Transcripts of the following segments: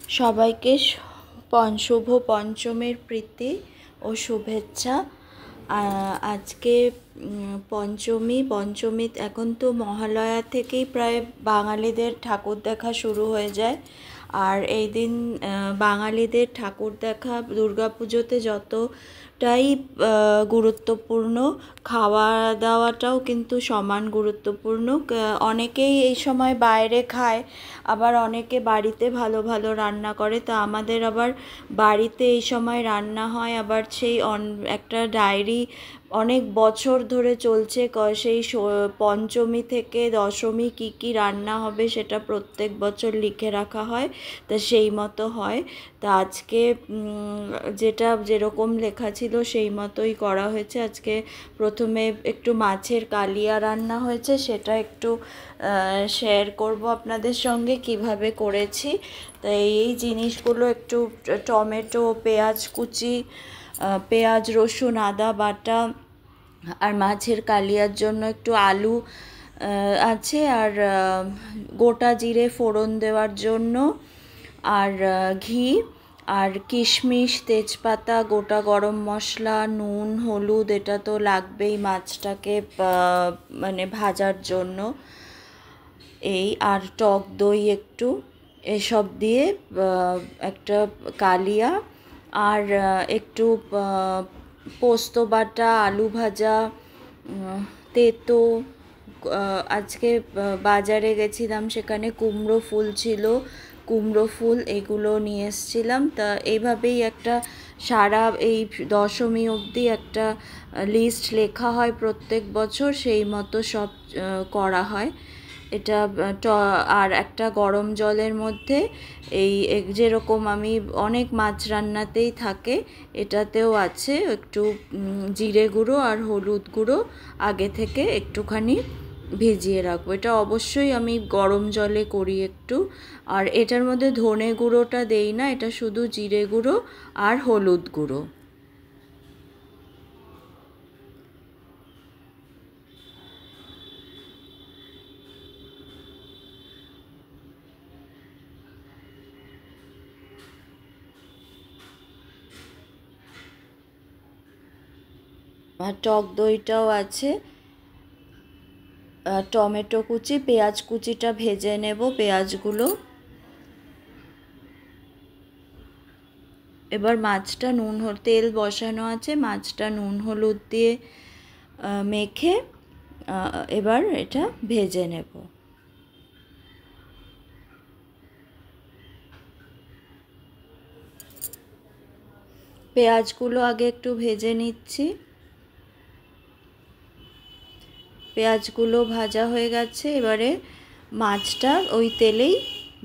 সবাইকে শুভ পঞ্চমীর প্রীতি ও শুভেচ্ছা। আজকে পঞ্চমী এখন তো মহালয়া থেকেই প্রায় বাঙালিদের ঠাকুর দেখা শুরু হয়ে যায়। আর এই দিন বাঙালিদের ঠাকুর দেখা দুর্গাপুজোতে যতটাই গুরুত্বপূর্ণ, খাওয়া দাওয়াটাও কিন্তু সমান গুরুত্বপূর্ণ। অনেকেই এই সময় বাইরে খায়, আবার অনেকে বাড়িতে ভালো ভালো রান্না করে। তো আমাদের আবার বাড়িতে এই সময় রান্না হয়। আবার সেই একটা ডায়েরি অনেক বছর ধরে চলছে, সেই পঞ্চমী থেকে দশমী কী কী রান্না হবে সেটা প্রত্যেক বছর লিখে রাখা হয়। তা সেই মতো হয়। তা আজকে যেটা যেরকম লেখা ছিল সেই মতোই করা হয়েছে। আজকে প্রথমে একটু মাছের কালিয়া রান্না হয়েছে, সেটা একটু শেয়ার করব আপনাদের সঙ্গে কিভাবে করেছি। তো এই জিনিসগুলো একটু টমেটো, পেঁয়াজ কুচি, পেঁয়াজ রসুন আদা বাটা, আর মাছের কালিয়ার জন্য একটু আলু আছে, আর গোটা জিরে ফোড়ন দেওয়ার জন্য, আর ঘি, আর কিশমিশ, তেজপাতা, গোটা গরম মশলা, নুন, হলুদ, এটা তো লাগবেই মাছটাকে মানে ভাজার জন্য। এই আর টক দই একটু, এসব দিয়ে একটা কালিয়া, আর একটু পোস্ত বাটা, আলু ভাজা, তেতো। আজকে বাজারে গেছিলাম, সেখানে কুমড়ো ফুল ছিল, কুমড়ো ফুল এগুলো নিয়ে এসেছিলাম। তা এইভাবেই একটা সারা এই দশমী অবধি একটা লিস্ট লেখা হয় প্রত্যেক বছর, সেই মতো সব করা হয়। এটা আর একটা গরম জলের মধ্যে এই যেরকম আমি অনেক মাছ রান্নাতেই থাকে, এটাতেও আছে একটু জিরে গুঁড়ো আর হলুদ গুঁড়ো আগে থেকে একটুখানি ভিজিয়ে রাখবো। এটা অবশ্যই আমি গরম জলে করি একটু। আর এটার মধ্যে ধনে গুঁড়োটা দেই না, এটা শুধু জিরে গুঁড়ো আর হলুদ গুঁড়ো। আর টক দইটাও আছে, টমেটো কুচি, পেঁয়াজ কুচিটা ভেজে নেব পেঁয়াজগুলো। এবার মাছটা তেল বসানো আছে, মাছটা নুন হলুদ দিয়ে মেখে এবার এটা ভেজে নেব। পেঁয়াজগুলো আগে একটু ভেজে নিচ্ছি। পেঁয়াজগুলো ভাজা হয়ে গেছে, এবারে মাছটা ওই তেলেই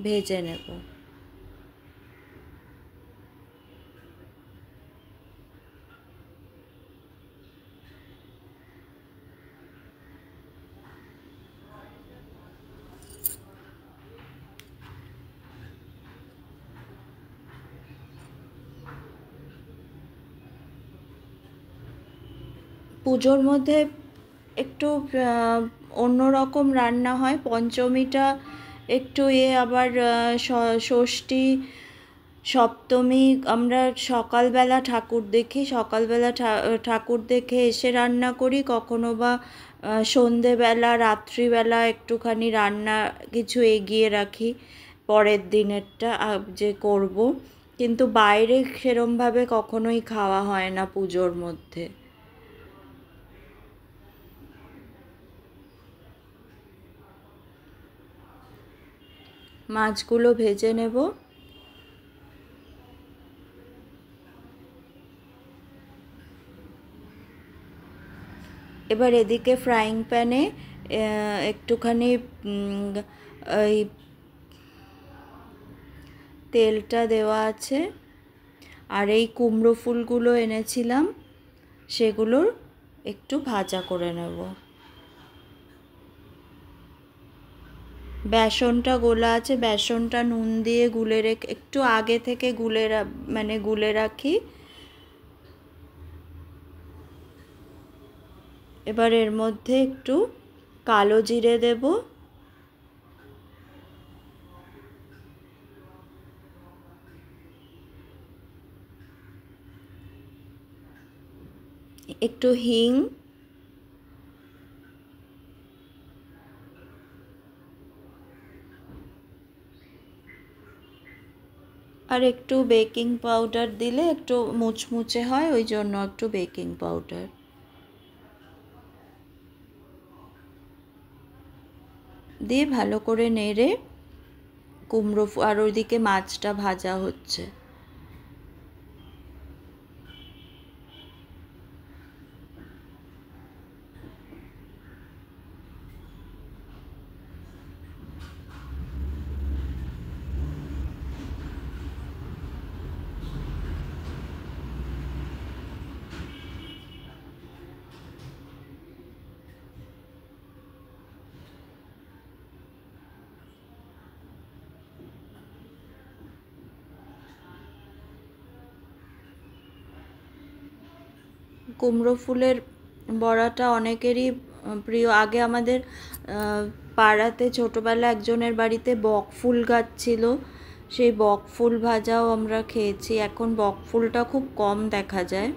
ভেজে নেব। পুজোর মধ্যে একটু অন্যরকম রান্না হয়। পঞ্চমীটা একটু আবার ষষ্ঠী, সপ্তমী আমরা সকালবেলা ঠাকুর দেখি, সকালবেলা ঠাকুর দেখে এসে রান্না করি। কখনো বা সন্ধেবেলা, রাত্রিবেলা একটুখানি রান্না কিছু এগিয়ে রাখি পরের দিনেরটা যে করব। কিন্তু বাইরে সেরমভাবে কখনোই খাওয়া হয় না পুজোর মধ্যে। মাছগুলো ভেজে নেব। এবার এদিকে ফ্রাইং প্যানে একটুখানি এই তেলটা দেওয়া আছে, আর এই কুমড়ো ফুলগুলো এনেছিলাম সেগুলো একটু ভাজা করে নেব। বেসনটা গোলা আছে, বেসনটা নুন দিয়ে গুলে রেখে একটু আগে থেকে গুলে রাখি। এবার এর মধ্যে একটু কালো জিরে দেব, একটু হিং, আর একটু বেকিং পাউডার দিলে একটু মুচমুচে হয়, ওই জন্য একটু বেকিং পাউডার দিয়ে ভালো করে নেড়ে কুমড়ো, আর ওইদিকে মাছটা ভাজা হচ্ছে। কুমড়ো ফুলের বড়াটা অনেকেরই প্রিয়। আগে আমাদের পাড়াতে ছোটোবেলা একজনের বাড়িতে বকফুল গাছ ছিল, সেই বকফুল ভাজাও আমরা খেয়েছি। এখন বকফুলটা খুব কম দেখা যায়।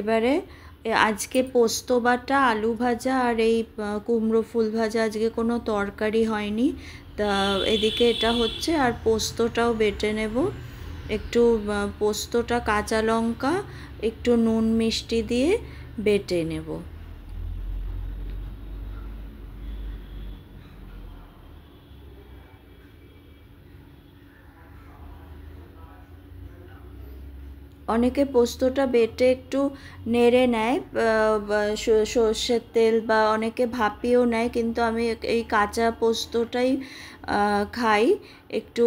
এবারে আজকে পোস্ত বাটা, আলু ভাজা আর এই কুমড়ো ফুল ভাজা, আজকে কোনো তরকারি হয়নি, তা এদিকে এটা হচ্ছে। আর পোস্তটাও বেটে নেব। একটু পোস্তটা কাঁচা লঙ্কা একটু নুন মিষ্টি দিয়ে বেটে নেব। অনেকে পোস্তটা বেটে একটু নেড়ে নেয় সর্ষের তেল, বা অনেকে ভাপিয়েও নেয়, কিন্তু আমি এই কাঁচা পোস্তটাই খাই। একটু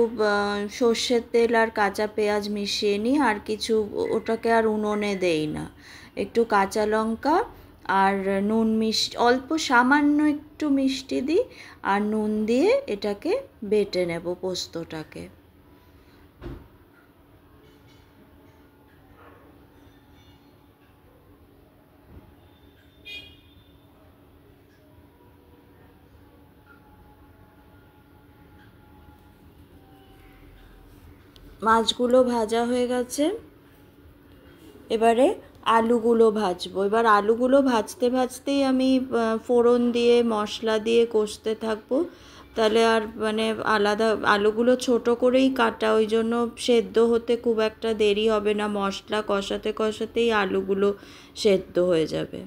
সর্ষের তেল আর কাঁচা পেঁয়াজ মিশিয়ে নিই, আর কিছু ওটাকে আর উনুনে দেই না। একটু কাঁচা লঙ্কা আর নুন মিষ্টি, অল্প সামান্য একটু মিষ্টি দিই, আর নুন দিয়ে এটাকে বেটে নেব পোস্তটাকে। মাছগুলো ভাজা হয়ে গেছে, এবারে আলুগুলো ভাজবো। এবার আলুগুলো ভাজতে ভাজতেই আমি ফোড়ন দিয়ে মশলা দিয়ে কষতে থাকবো। তাহলে আর মানে আলাদা, আলুগুলো ছোট করেই কাটা, ওই জন্য সেদ্ধ হতে খুব একটা দেরি হবে না, মশলা কষাতে কষাতেই আলুগুলো সেদ্ধ হয়ে যাবে।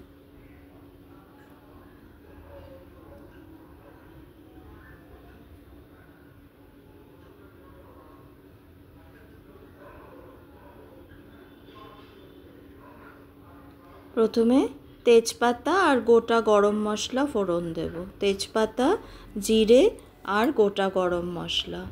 প্রথমে তেজপাতা আর গোটা গরম মশলা ফোড়ন দেব। তেজপাতা, জিরে আর গোটা গরম মশলা।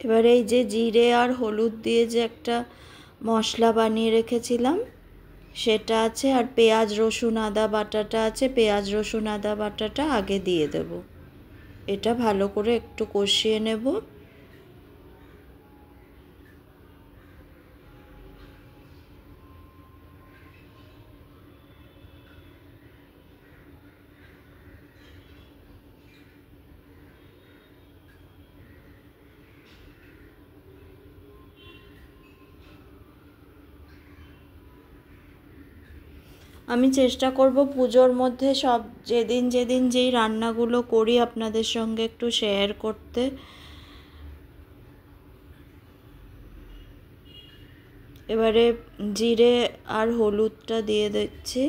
এবারে এই যে জিরে আর হলুদ দিয়ে যে একটা মশলা বানিয়ে রেখেছিলাম সেটা আছে, আর পেঁয়াজ রসুন আদা বাটাটা আছে, পেঁয়াজ রসুন আদা বাটাটা আগে দিয়ে দেব। এটা ভালো করে একটু কষিয়ে নেব। আমি চেষ্টা করব পুজোর মধ্যে সব যেদিন যেদিন যেই রান্নাগুলো করি আপনাদের সঙ্গে একটু শেয়ার করতে। এবারে জিরে আর হলুদটা দিয়ে দিচ্ছি।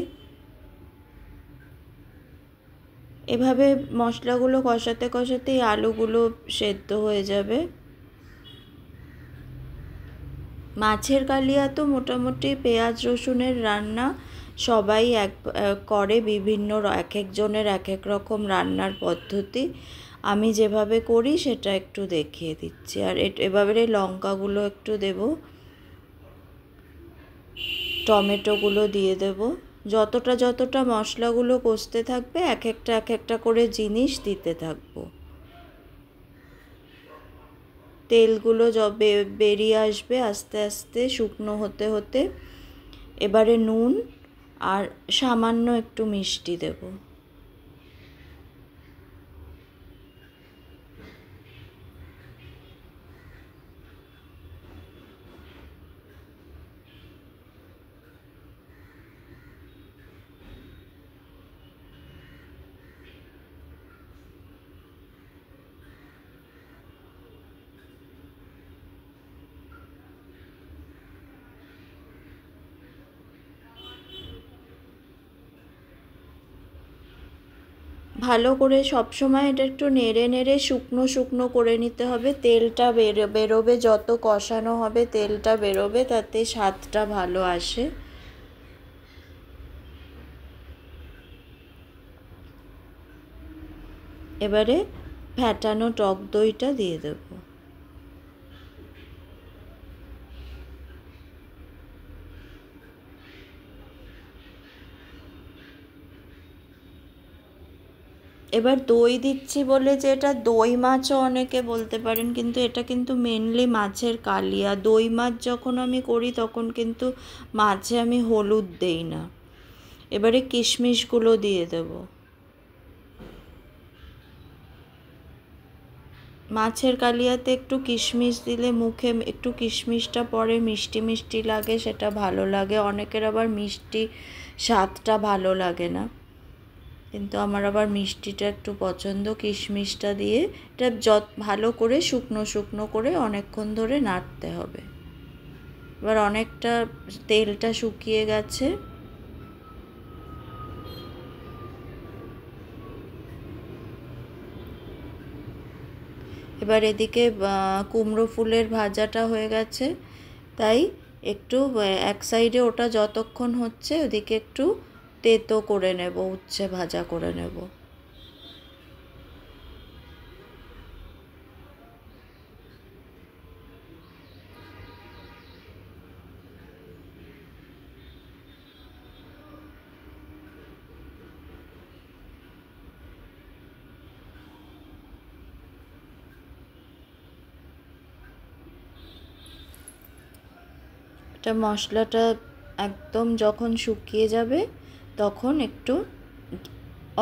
এভাবে মশলাগুলো কষাতে কষাতেই আলুগুলো সেদ্ধ হয়ে যাবে। মাছের কালিয়া তো মোটামুটি পেঁয়াজ রসুনের রান্না সবাই করে, বিভিন্ন এক একজনের এক এক রকম রান্নার পদ্ধতি। আমি যেভাবে করি সেটা একটু দেখিয়ে দিচ্ছি। আর এবারে লঙ্কাগুলো একটু দেব, টমেটোগুলো দিয়ে দেব। যতটা যতটা মশলাগুলো কষতে থাকবে এক একটা করে জিনিস দিতে থাকবো। তেলগুলো বেরিয়ে আসবে আস্তে আস্তে শুকনো হতে হতে। এবারে নুন আর সামান্য একটু মিষ্টি দেব। ভালো করে সবসময় এটা একটু নেড়ে নেড়ে শুকনো শুকনো করে নিতে হবে। তেলটা বেরোবে, যত কষানো হবে তেলটা বেরোবে, তাতে স্বাদটা ভালো আসে। এবারে ফ্যাটানো টক দইটা দিয়ে দেব। এবার দই দিচ্ছি বলে যে এটা দই মাছও অনেকে বলতে পারেন, কিন্তু এটা কিন্তু মেনলি মাছের কালিয়া। দই মাছ যখন আমি করি তখন কিন্তু মাছে আমি হলুদ দেই না। এবারে কিশমিশগুলো দিয়ে দেব। মাছের কালিয়াতে একটু কিশমিশ দিলে মুখে একটু কিশমিশটা পরে মিষ্টি মিষ্টি লাগে, সেটা ভালো লাগে। অনেকের আবার মিষ্টি স্বাদটা ভালো লাগে না, কিন্তু আমার আবার মিষ্টিটা একটু পছন্দ। কিশমিশটা দিয়ে এটা ভালো করে শুকনো শুকনো করে অনেকক্ষণ ধরে নাড়তে হবে। এবার অনেকটা তেলটা শুকিয়ে গেছে। এবার এদিকে কুমড়ো ফুলের ভাজাটা হয়ে গেছে, তাই একটু এক সাইডে ওটা যতক্ষণ হচ্ছে ওদিকে একটু তেতো করে নেব, উচ্ছে ভাজা করে নেব। এটা মশলাটা একদম যখন শুকিয়ে যাবে তখন একটু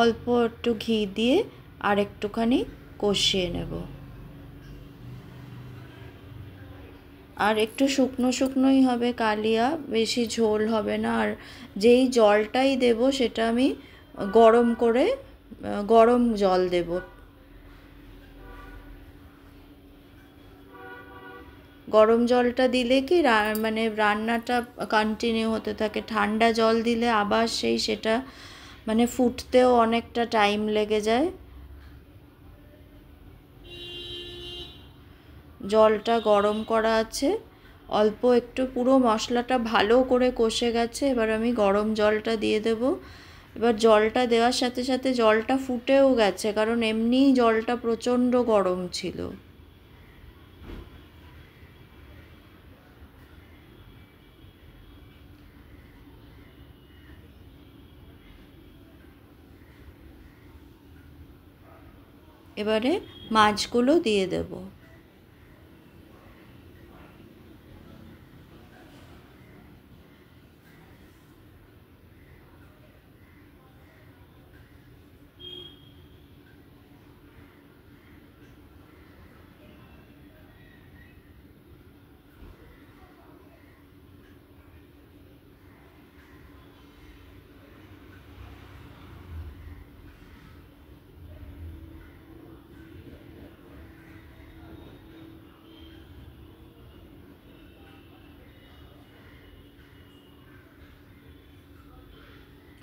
অল্প একটু ঘি দিয়ে আর একটুখানি কষিয়ে নেব। আর একটু শুকনো শুকনোই হবে কালিয়া, বেশি ঝোল হবে না। আর যেই জলটাই দেব সেটা আমি গরম করে গরম জল দেব। গরম জলটা দিলে কি মানে রান্নাটা কন্টিনিউ হতে থাকে। ঠান্ডা জল দিলে আবার সেটা মানে ফুটতেও অনেকটা টাইম লেগে যায়। জলটা গরম করা আছে, অল্প একটু, পুরো মশলাটা ভালো করে কষে গেছে। এবার আমি গরম জলটা দিয়ে দেব। এবার জলটা দেওয়ার সাথে সাথে জলটা ফুটেও গেছে, কারণ এমনিই জলটা প্রচণ্ড গরম ছিল। এবারে মাছগুলো দিয়ে দেব।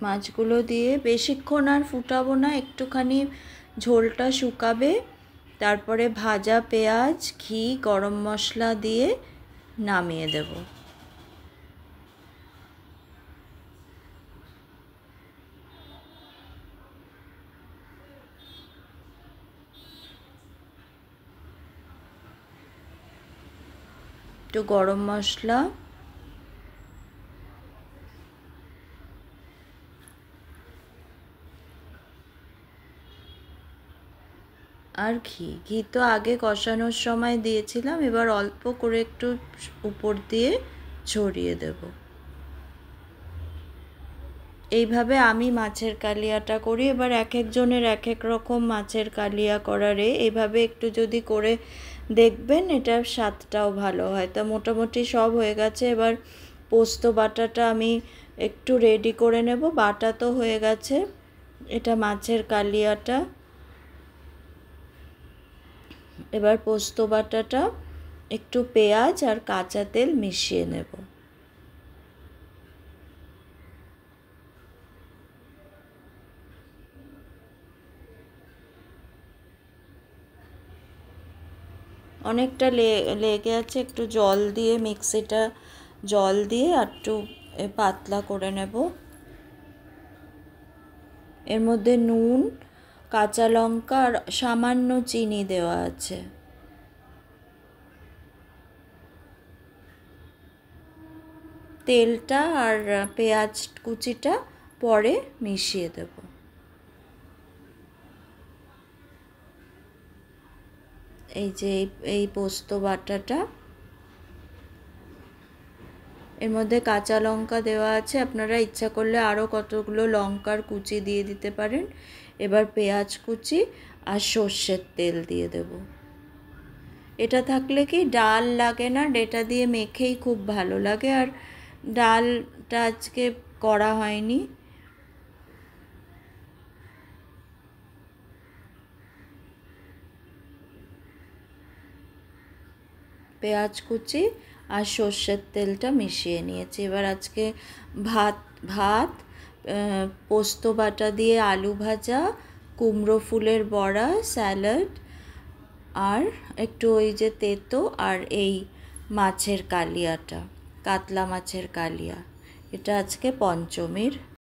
মাছগুলো দিয়ে বেশিক্ষণ আর ফুটাবো না, একটুখানি ঝোলটা শুকাবে, তারপরে ভাজা পেঁয়াজ, ঘি, গরম মশলা দিয়ে নামিয়ে দেব। একটু গরম মশলা, আর ঘি তো আগে কষানোর সময় দিয়েছিলাম, এবার অল্প করে একটু উপর দিয়ে ছড়িয়ে দেব। এইভাবে আমি মাছের কালিয়াটা করি। এবার এক একজনের এক এক রকম মাছের কালিয়া করারে এইভাবে একটু যদি করে দেখবেন, এটার স্বাদটাও ভালো হয়। তা মোটামুটি সব হয়ে গেছে। এবার পোস্ত বাটাটা আমি একটু রেডি করে নেব। বাটা তো হয়ে গেছে, এটা মাছের কালিয়াটা। এবার পোস্ত বাটাটা একটু পেঁয়াজ আর কাঁচা তেল মিশিয়ে নেব। অনেকটা লেগে আছে, একটু জল দিয়ে মিক্সিটা জল দিয়ে একটু পাতলা করে নেব। এর মধ্যে নুন, কাঁচা লঙ্কা আর সামান্য চিনি দেওয়া আছে। তেলটা আর পেঁয়াজ কুচিটা পরে মিশিয়ে দেব। এই যে এই পোস্ত বাটাটা, এর মধ্যে কাঁচা লঙ্কা দেওয়া আছে, আপনারা ইচ্ছা করলে আরও কতগুলো লঙ্কার কুচি দিয়ে দিতে পারেন। এবার পেঁয়াজ কুচি আর সর্ষের তেল দিয়ে দেব। এটা থাকলে কি ডাল লাগে না, এটা দিয়ে মেখেই খুব ভালো লাগে। আর ডালটা আজকে করা হয়নি। পেঁয়াজ কুচি আর সর্ষের তেলটা মিশিয়ে নিয়েছি। এবার আজকে ভাত পোস্ত বাটা দিয়ে আলু ভাজা, কুমড়ো ফুলের বড়া, স্যালাড আর একটু ওই যে তেতো, আর এই মাছের কালিয়াটা, কাতলা মাছের কালিয়া, এটা আজকে পঞ্চমীর